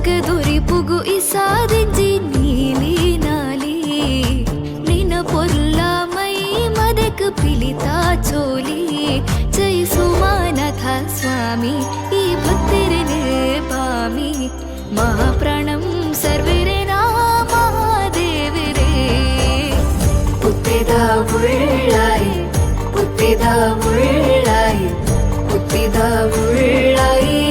జగదురి పుగు ఇసాదించి నీలి నాలి నిన పొర్లమై మదక పిలితా చోలి జై సుమానాథ స్వామి ఈ భక్తిరినే పామి మహాప్రాణం సర్వేరే నా మహాదేవిరే పుత్తిದ ಉಳ್ಳಾಯಿ పుత్తిದ ಉಳ್ಳಾಯಿ పుత్తిದ ಉಳ್ಳಾಯಿ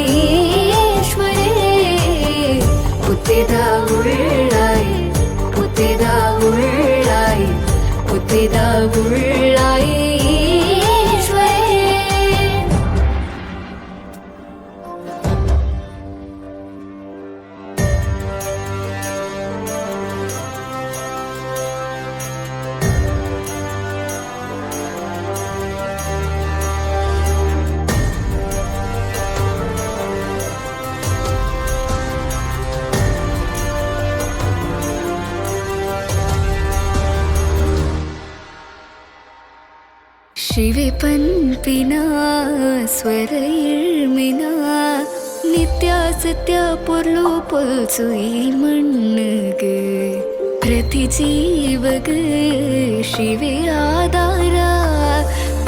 పుత్తిದ ಉಳ್ಳಾಯಿ పుత్తిದ ಉಳ್ಳಾಯಿ పుత్తిದ ಉಳ್ಳಾಯಿ ಶಿವೆ ಪಂಪಿನ ಸ್ವರ ಇಳ್ಮಿನ ನಿತ್ಯ ಸತ್ಯ ಪೊರ್ಲು ಪೊಲ್ಸು ಈ ಮಣ್ಣಿಗೆ ಪ್ರತಿ ಜೀವಗ ಶಿವೆ ಆಧಾರ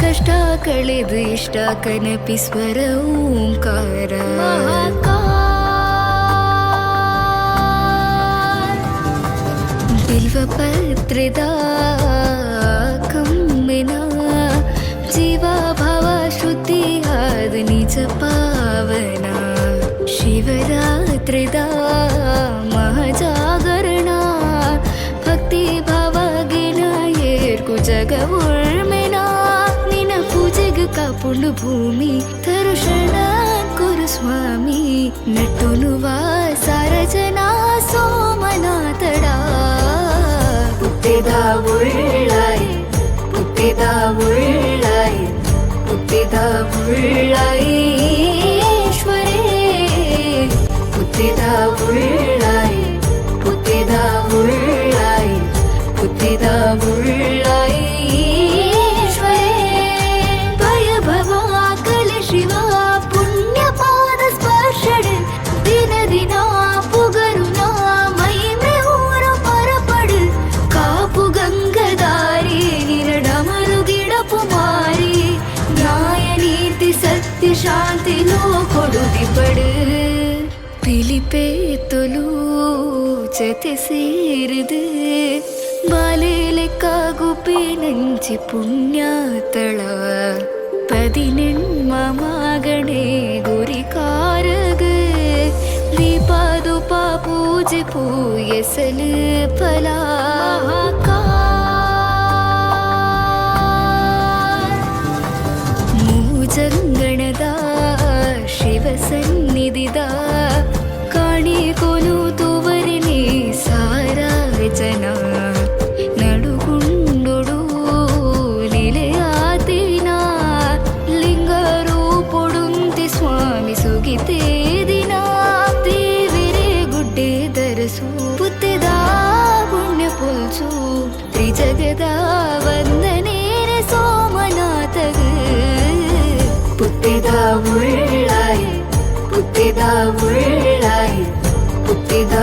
ಕಷ್ಟ ಕಳೆದು ಇಷ್ಟ ಕನಪಿಸ್ವರ ಓಂಕಾರ ಬಿಲ್ವ ಪತ್ರದ ಕಮ್ಮಿನ ಜೀವ ಭಾವ ಶುದ್ಧಿ ಆದ ನಿಜ ಪಾವನ ಶಿವರಾತ್ರಿದ ಮಹಾಜಾಗರಣ ಭಕ್ತಿ ಭಾವ ಗಿನ ಏರ್ಕು ಜಗ ಉಳ್ಮೆನ ನಿನ ಪೂಜೆಗೆ ಕಾಪುಂಡು ಭೂಮಿ ತರುಷಣ ಕುರು ಸ್ವಾಮಿ ನಟ್ಟುನುವ ಸಾರ ಜನ ಸೋಮನಾಥಡ ಪುತ್ತಿದ ಉಳ್ಳಾಯಿ పుత్తిದ ಉಳ್ಳಾಯಿ పుత్తిದ ಉಳ್ಳಾಯಿ ಈಶ್ವರೇ పుత్తిದ ಉಳ್ಳಾಯಿ పుత్తిದ ಉಳ್ಳಾಯಿ పుత్తిದ ಉಳ್ಳಾಯಿ ಈಶ್ವರೇ ಭಯ ಭವ ಕಲ ಶಿವ ಪುಣ್ಯ ಪಾದ ಸ್ಪರ್ಶಡೆ ದಿನ ದಿನ ಪುಗರುನ ಮಹಿಮೆ ಊರ ಪರಪಡು ಕಾಪು ಗಂಗದಾರಿ ಮಾರಿ ನ್ಯಾಯ ನೀತಿ ಸತ್ಯ ಶಾಂತಿಲೋ ಕೊಡುದಿ ಪಡು ಪಿಲಿಪೆ ತೊಲು ಜತೆ ಸೇರಿದು ಬಾಲೆ ಲೆಕ್ಕ ಗುಪ್ಪಿ ನಂಚಿ ಪುಣ್ಯತಳ ಪದಿನೆಣ್ಮ ಮಗಣೆ ಗುರಿ ಕಾರಗ ದೀಪಾದುಪ ಪೂಜೆ ಪೂಯಸಲು ಫಲ ಜಂಗಣದ ಶಿವ ಸನ್ನಿಧಿದ ಕಾಣಿ ಕೊನು ತುವರಿನಿ ಸಾರ ಜನ ನಡುಗುಂಡೊಡು ಲೀಲೆಯಾದಿನ ಲಿಂಗ ರೂಪೊಡುಂತಿ ಸ್ವಾಮಿ ಸುಗಿತೇ ದಿನ ದೇವಿರೆ ಗುಡ್ಡೆ ಧರಿಸು ಪುತ್ತಿದ ಪುಣ್ಯ ಪೊಲ್ಸು ತ್ರಿಜಗದ ವಂದನೇರೆ ಸೋಮನಾಥಗ పుత్తిದ ಉಳ್ಳಾಯಿ పుత్తిದ ಉಳ್ಳಾಯಿ పుత్తిದ